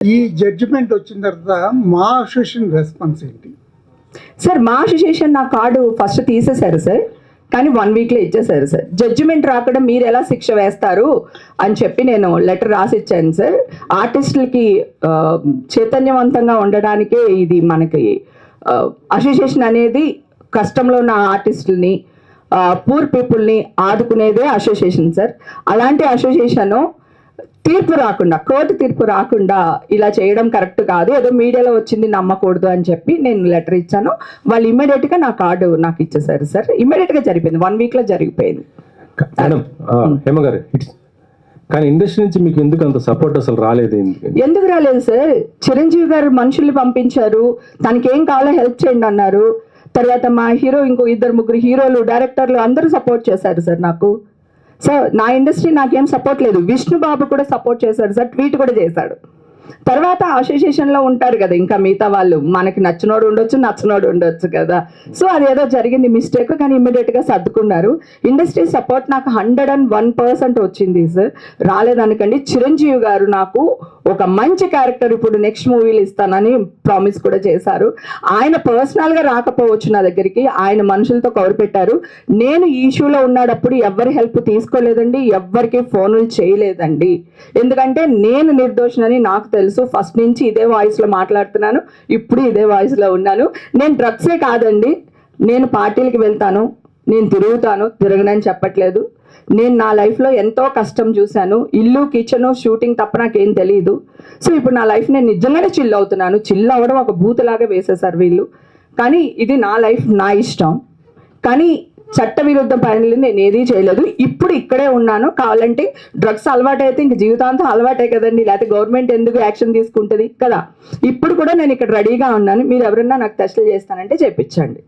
ఈ జడ్జిమెంట్ వచ్చిన తర్వాత మా అసోసియేషన్ రెస్పాన్స్ ఏంటి? సార్ మా అసోసియేషన్ నా కార్డు ఫస్ట్ తీసేశారు సార్, కానీ 1 వీక్లో ఇచ్చేసారు సార్. జడ్జిమెంట్ రాకుండా మీరు ఎలా శిక్ష వేస్తారు అని చెప్పి నేను లెటర్ రాసి ఇచ్చాను సార్. ఆర్టిస్టులకి చైతన్యవంతంగా ఉండడానికే ఇది మనకి అసోసియేషన్ అనేది, కష్టంలో ఉన్న ఆర్టిస్టుల్ని పూర్ పీపుల్ని ఆదుకునేదే అసోసియేషన్ సార్. అలాంటి అసోసియేషను తీర్పు రాకుండా, కోర్టు తీర్పు రాకుండా ఇలా చేయడం కరెక్ట్ కాదు, ఏదో మీడియాలో వచ్చింది నమ్మకూడదు అని చెప్పి నేను లెటర్ ఇచ్చాను. వాళ్ళు ఇమ్మీడియట్గా నా కార్డు నాకు ఇచ్చేసారు సార్. ఇమ్మీడియట్గా జరిగిపోయింది, 1 వీక్లో జరిగిపోయింది. కానీ ఇండస్ట్రీ నుంచి మీకు ఎందుకు అంత సపోర్ట్ అసలు రాలేదు? ఎందుకు రాలేదు సార్? చిరంజీవి గారు మనుషుల్ని పంపించారు, తనకి ఏం కావాలో హెల్ప్ చేయండి అన్నారు. తర్వాత మా హీరో, ఇంకో 2-3 హీరోలు, డైరెక్టర్లు అందరూ సపోర్ట్ చేశారు సార్ నాకు. సో నా ఇండస్ట్రీ నాకేం సపోర్ట్ లేదు. విష్ణు బాబు కూడా సపోర్ట్ చేశాడు సార్, ట్వీట్ కూడా చేశాడు. తర్వాత అసోసియేషన్లో ఉంటారు కదా ఇంకా మిగతా వాళ్ళు, మనకి నచ్చినోడు ఉండొచ్చు, నచ్చనోడు ఉండొచ్చు కదా. సో అదేదో జరిగింది మిస్టేక్, కానీ ఇమ్మీడియట్గా సర్దుకున్నారు. ఇండస్ట్రీ సపోర్ట్ నాకు 101% వచ్చింది సార్. రాలేదనుకండి. చిరంజీవి గారు నాకు ఒక మంచి క్యారెక్టర్ ఇప్పుడు నెక్స్ట్ మూవీలు ఇస్తానని ప్రామిస్ కూడా చేశారు. ఆయన పర్సనల్గా రాకపోవచ్చు నా దగ్గరికి, ఆయన మనుషులతో కవర్ పెట్టారు. నేను ఈ ఇష్యూలో ఉన్నప్పుడు ఎవరి హెల్ప్ తీసుకోలేదండి, ఎవ్వరికి ఫోన్లు చేయలేదండి. ఎందుకంటే నేను నిర్దోషనని నాకు తెలుసు. ఫస్ట్ నుంచి ఇదే వాయిస్లో మాట్లాడుతున్నాను, ఇప్పుడు ఇదే వాయిస్లో ఉన్నాను. నేను డ్రగ్సే కాదండి, నేను పార్టీలకి వెళ్తాను, నేను తిరుగుతాను, తిరగనని చెప్పట్లేదు. నేను నా లైఫ్లో ఎంతో కష్టం చూశాను. ఇల్లు, కిచెను, షూటింగ్ తప్ప నాకేం తెలియదు. సో ఇప్పుడు నా లైఫ్ నేను నిజంగానే చిల్ అవుతున్నాను. చిల్ అవ్వడం ఒక బూతులాగా వేసేసారు వీళ్ళు. కానీ ఇది నా లైఫ్, నా ఇష్టం. కానీ చట్ట విరుద్ధ పనులు నేను ఏదీ చేయలేదు. ఇప్పుడు ఇక్కడే ఉన్నాను. కావాలంటే డ్రగ్స్ అలవాటు అయితే ఇంక జీవితాంతం అలవాటే కదండి, లేకపోతే గవర్నమెంట్ ఎందుకు యాక్షన్ తీసుకుంటుంది కదా. ఇప్పుడు కూడా నేను ఇక్కడ రెడీగా ఉన్నాను. మీరు ఎవరన్నా నాకు టెస్టులు చేస్తానంటే చేయించండి.